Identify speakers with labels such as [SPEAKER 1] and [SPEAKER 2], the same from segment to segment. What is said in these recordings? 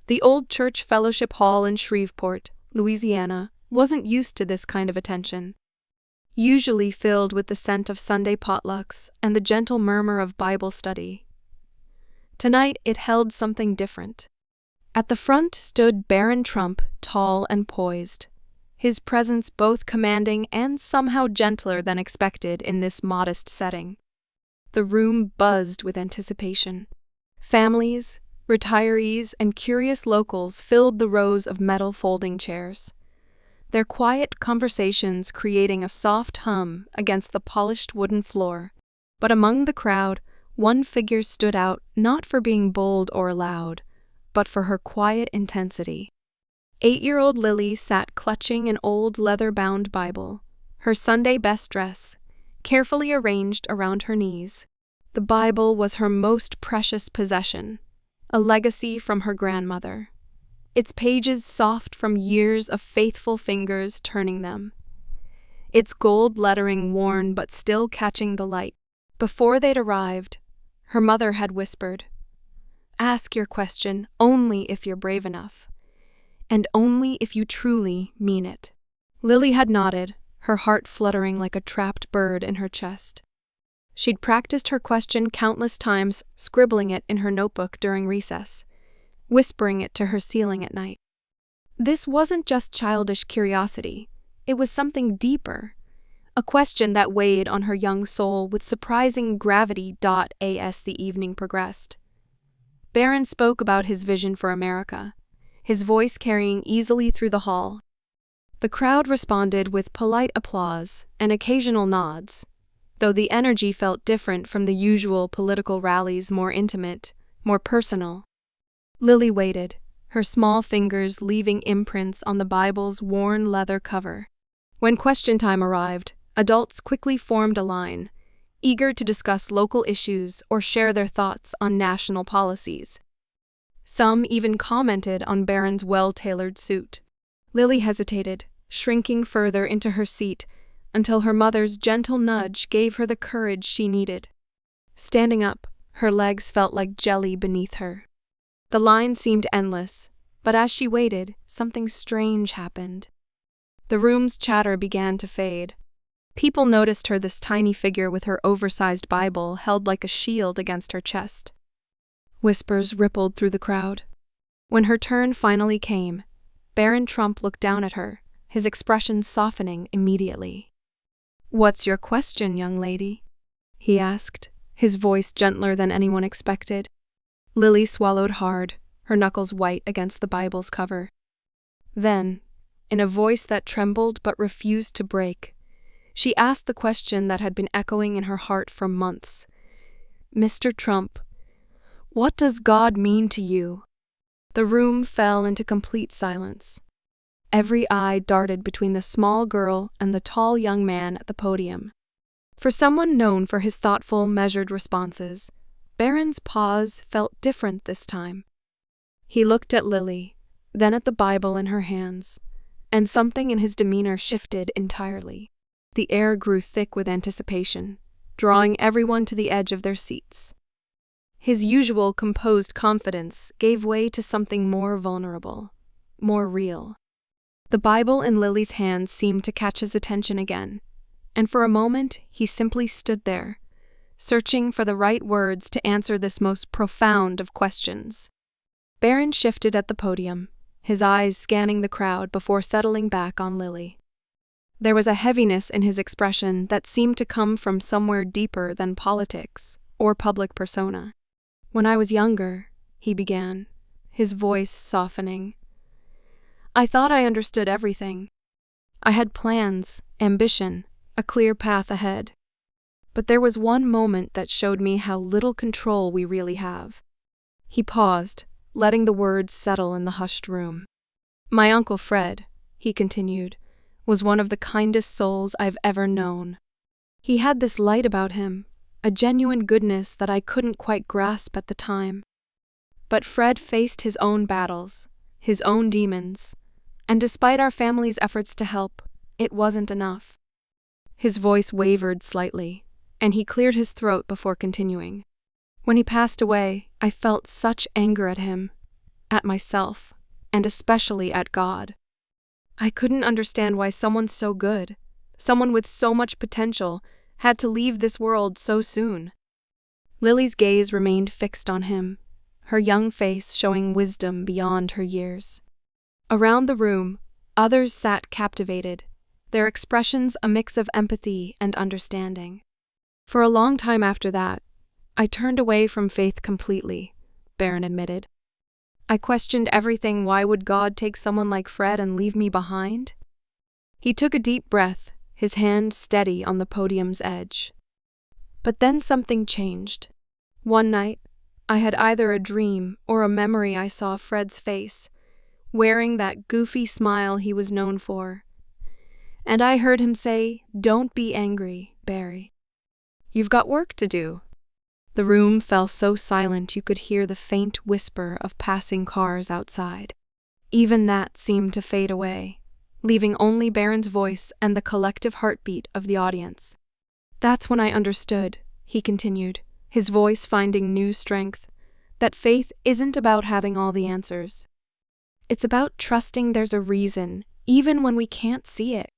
[SPEAKER 1] The old church fellowship hall in Shreveport, Louisiana, wasn't used to this kind of attention. Usually filled with the scent of Sunday potlucks and the gentle murmur of Bible study. Tonight it held something different. At the front stood Barron Trump, tall and poised, his presence both commanding and somehow gentler than expected in this modest setting. The room buzzed with anticipation. Families, retirees, and curious locals filled the rows of metal folding chairs, their quiet conversations creating a soft hum against the polished wooden floor. But among the crowd, one figure stood out not for being bold or loud, but for her quiet intensity. 8-year-old Lily sat clutching an old leather-bound Bible, her Sunday best dress, carefully arranged around her knees. The Bible was her most precious possession, a legacy from her grandmother, its pages soft from years of faithful fingers turning them, its gold lettering worn but still catching the light. Before they'd arrived, her mother had whispered, "Ask your question only if you're brave enough, and only if you truly mean it." Lily had nodded, her heart fluttering like a trapped bird in her chest. She'd practiced her question countless times, scribbling it in her notebook during recess, whispering it to her ceiling at night. This wasn't just childish curiosity, it was something deeper, a question that weighed on her young soul with surprising gravity. As the evening progressed, Barron spoke about his vision for America, his voice carrying easily through the hall. The crowd responded with polite applause and occasional nods, though the energy felt different from the usual political rallies, more intimate, more personal. Lily waited, her small fingers leaving imprints on the Bible's worn leather cover. When question time arrived, adults quickly formed a line, eager to discuss local issues or share their thoughts on national policies. Some even commented on Barron's well-tailored suit. Lily hesitated, shrinking further into her seat until her mother's gentle nudge gave her the courage she needed. Standing up, her legs felt like jelly beneath her. The line seemed endless, but as she waited, something strange happened. The room's chatter began to fade. People noticed her, this tiny figure with her oversized Bible held like a shield against her chest. Whispers rippled through the crowd. When her turn finally came, Barron Trump looked down at her, his expression softening immediately. "What's your question, young lady?" he asked, his voice gentler than anyone expected. Lily swallowed hard, her knuckles white against the Bible's cover. Then, in a voice that trembled but refused to break, she asked the question that had been echoing in her heart for months. "Mr. Trump, what does God mean to you?" The room fell into complete silence. Every eye darted between the small girl and the tall young man at the podium. For someone known for his thoughtful, measured responses, Barron's pause felt different this time. He looked at Lily, then at the Bible in her hands, and something in his demeanor shifted entirely. The air grew thick with anticipation, drawing everyone to the edge of their seats. His usual composed confidence gave way to something more vulnerable, more real. The Bible in Lily's hands seemed to catch his attention again, and for a moment he simply stood there, searching for the right words to answer this most profound of questions. Barron shifted at the podium, his eyes scanning the crowd before settling back on Lily. There was a heaviness in his expression that seemed to come from somewhere deeper than politics or public persona. "When I was younger," he began, his voice softening, "I thought I understood everything. I had plans, ambition, a clear path ahead. But there was one moment that showed me how little control we really have." He paused, letting the words settle in the hushed room. "My Uncle Fred," he continued, "was one of the kindest souls I've ever known. He had this light about him, a genuine goodness that I couldn't quite grasp at the time. But Fred faced his own battles, his own demons, and despite our family's efforts to help, it wasn't enough." His voice wavered slightly, and he cleared his throat before continuing. "When he passed away, I felt such anger at him, at myself, and especially at God. I couldn't understand why someone so good, someone with so much potential, had to leave this world so soon. Lily's gaze remained fixed on him, her young face showing wisdom beyond her years. Around the room, others sat captivated, their expressions a mix of empathy and understanding. For a long time after that, I turned away from faith completely, Barron admitted. I questioned everything. Why would God take someone like Fred and leave me behind? He took a deep breath, his hand steady on the podium's edge. But then something changed. One night, I had either a dream or a memory. I saw Fred's face, wearing that goofy smile he was known for. And I heard him say, "Don't be angry, Barry. You've got work to do." The room fell so silent you could hear the faint whisper of passing cars outside. Even that seemed to fade away, leaving only Barron's voice and the collective heartbeat of the audience. "That's when I understood," he continued, his voice finding new strength, "that faith isn't about having all the answers. It's about trusting there's a reason, even when we can't see it.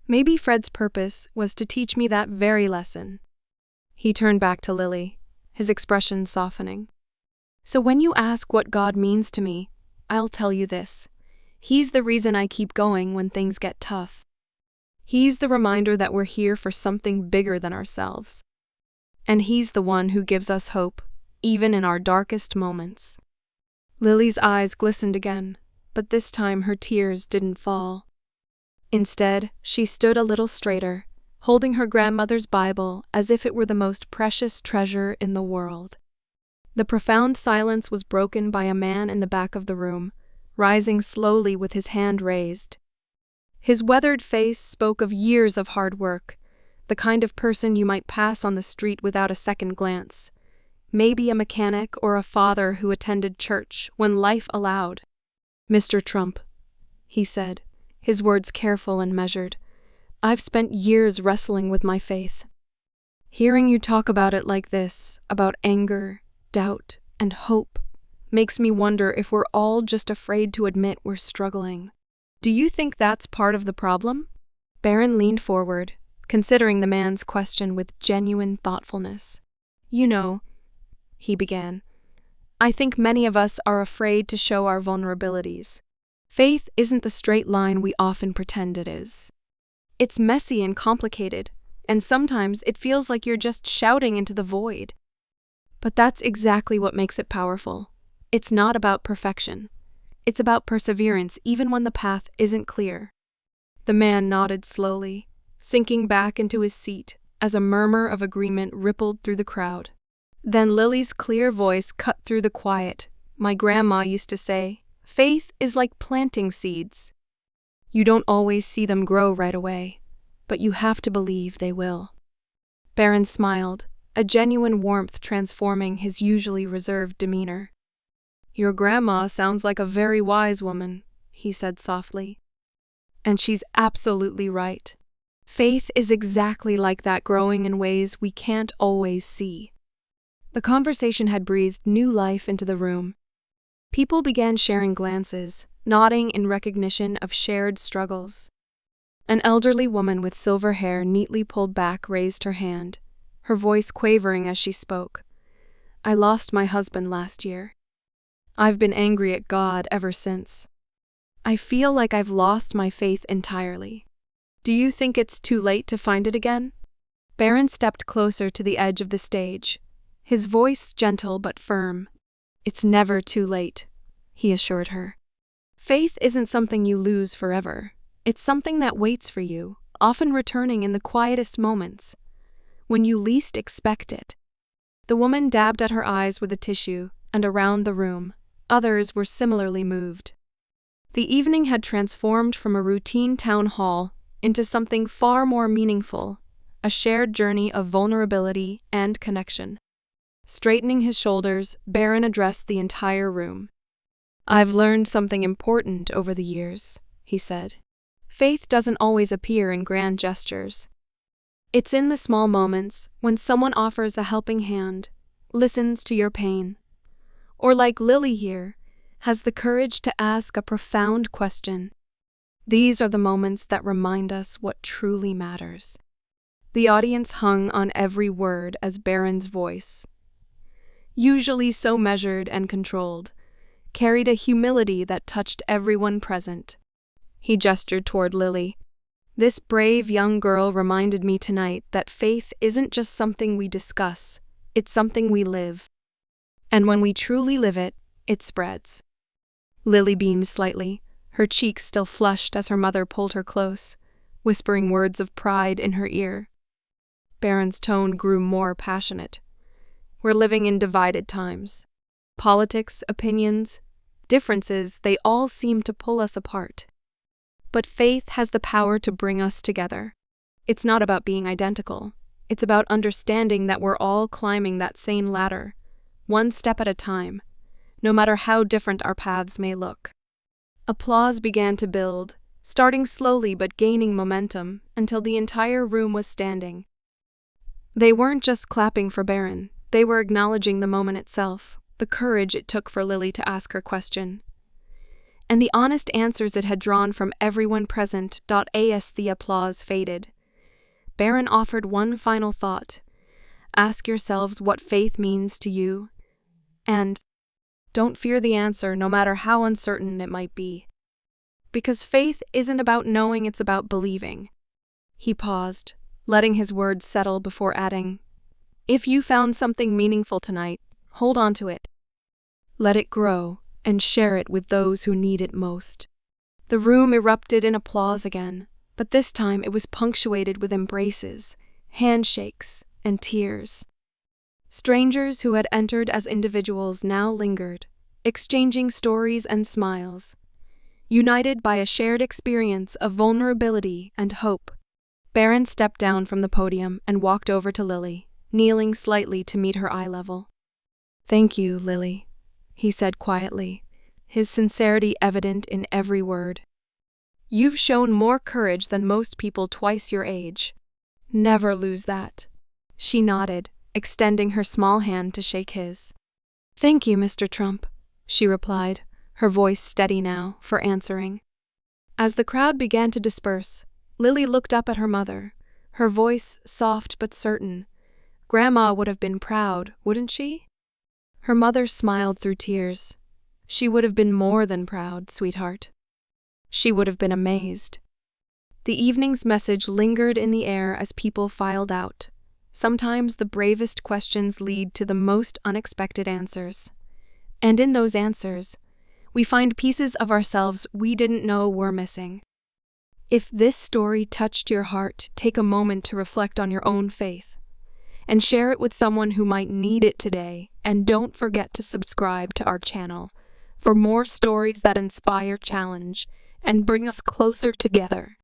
[SPEAKER 1] Maybe Fred's purpose was to teach me that very lesson." He turned back to Lily, his expression softening. "So when you ask what God means to me, I'll tell you this. He's the reason I keep going when things get tough. He's the reminder that we're here for something bigger than ourselves. And He's the one who gives us hope, even in our darkest moments." Lily's eyes glistened again, but this time her tears didn't fall. Instead, she stood a little straighter, holding her grandmother's Bible as if it were the most precious treasure in the world. The profound silence was broken by a man in the back of the room, rising slowly with his hand raised. His weathered face spoke of years of hard work, the kind of person you might pass on the street without a second glance. Maybe a mechanic or a father who attended church when life allowed. "Mr. Trump," he said, his words careful and measured, "I've spent years wrestling with my faith. Hearing you talk about it like this, about anger, doubt, and hope, makes me wonder if we're all just afraid to admit we're struggling. Do you think that's part of the problem?" Barron leaned forward, considering the man's question with genuine thoughtfulness. "You know," he began, "I think many of us are afraid to show our vulnerabilities. Faith isn't the straight line we often pretend it is. It's messy and complicated, and sometimes it feels like you're just shouting into the void. But that's exactly what makes it powerful. It's not about perfection. It's about perseverance even when the path isn't clear." The man nodded slowly, sinking back into his seat as a murmur of agreement rippled through the crowd. Then Lily's clear voice cut through the quiet. "My grandma used to say, faith is like planting seeds. You don't always see them grow right away, but you have to believe they will." Barron smiled, a genuine warmth transforming his usually reserved demeanor. "Your grandma sounds like a very wise woman," he said softly. "And she's absolutely right. Faith is exactly like that, growing in ways we can't always see." The conversation had breathed new life into the room. People began sharing glances, nodding in recognition of shared struggles. An elderly woman with silver hair neatly pulled back raised her hand, her voice quavering as she spoke. "I lost my husband last year. I've been angry at God ever since. I feel like I've lost my faith entirely. Do you think it's too late to find it again?" Barron stepped closer to the edge of the stage, his voice gentle but firm. "It's never too late," he assured her. "Faith isn't something you lose forever. It's something that waits for you, often returning in the quietest moments, when you least expect it." The woman dabbed at her eyes with a tissue, and around the room, others were similarly moved. The evening had transformed from a routine town hall into something far more meaningful, a shared journey of vulnerability and connection. Straightening his shoulders, Barron addressed the entire room. "I've learned something important over the years," he said. "Faith doesn't always appear in grand gestures. It's in the small moments when someone offers a helping hand, listens to your pain, or like Lily here, has the courage to ask a profound question. These are the moments that remind us what truly matters. The audience hung on every word as Barron's voice, usually so measured and controlled, carried a humility that touched everyone present. He gestured toward Lily. This brave young girl reminded me tonight that faith isn't just something we discuss, it's something we live. And when we truly live it, it spreads. Lily beamed slightly, her cheeks still flushed as her mother pulled her close, whispering words of pride in her ear. Barron's tone grew more passionate. We're living in divided times. Politics, opinions, differences, they all seem to pull us apart. But faith has the power to bring us together. It's not about being identical. It's about understanding that we're all climbing that same ladder, one step at a time, no matter how different our paths may look. Applause began to build, starting slowly but gaining momentum until the entire room was standing. They weren't just clapping for Barron, they were acknowledging the moment itself, the courage it took for Lily to ask her question, and the honest answers it had drawn from everyone present. As the applause faded, Barron offered one final thought. Ask yourselves what faith means to you, and don't fear the answer, no matter how uncertain it might be. Because faith isn't about knowing, it's about believing. He paused, letting his words settle before adding, if you found something meaningful tonight, hold on to it. Let it grow and share it with those who need it most. The room erupted in applause again, but this time it was punctuated with embraces, handshakes, and tears. Strangers who had entered as individuals now lingered, exchanging stories and smiles, united by a shared experience of vulnerability and hope. Barron stepped down from the podium and walked over to Lily, kneeling slightly to meet her eye level. Thank you, Lily, he said quietly, his sincerity evident in every word. You've shown more courage than most people twice your age. Never lose that. She nodded, extending her small hand to shake his. Thank you, Mr. Trump, she replied, her voice steady now for answering. As the crowd began to disperse, Lily looked up at her mother, her voice soft but certain. Grandma would have been proud, wouldn't she? Her mother smiled through tears. She would have been more than proud, sweetheart. She would have been amazed. The evening's message lingered in the air as people filed out. Sometimes the bravest questions lead to the most unexpected answers. And in those answers, we find pieces of ourselves we didn't know were missing. If this story touched your heart, take a moment to reflect on your own faith and share it with someone who might need it today. And don't forget to subscribe to our channel for more stories that inspire, challenge, and bring us closer together.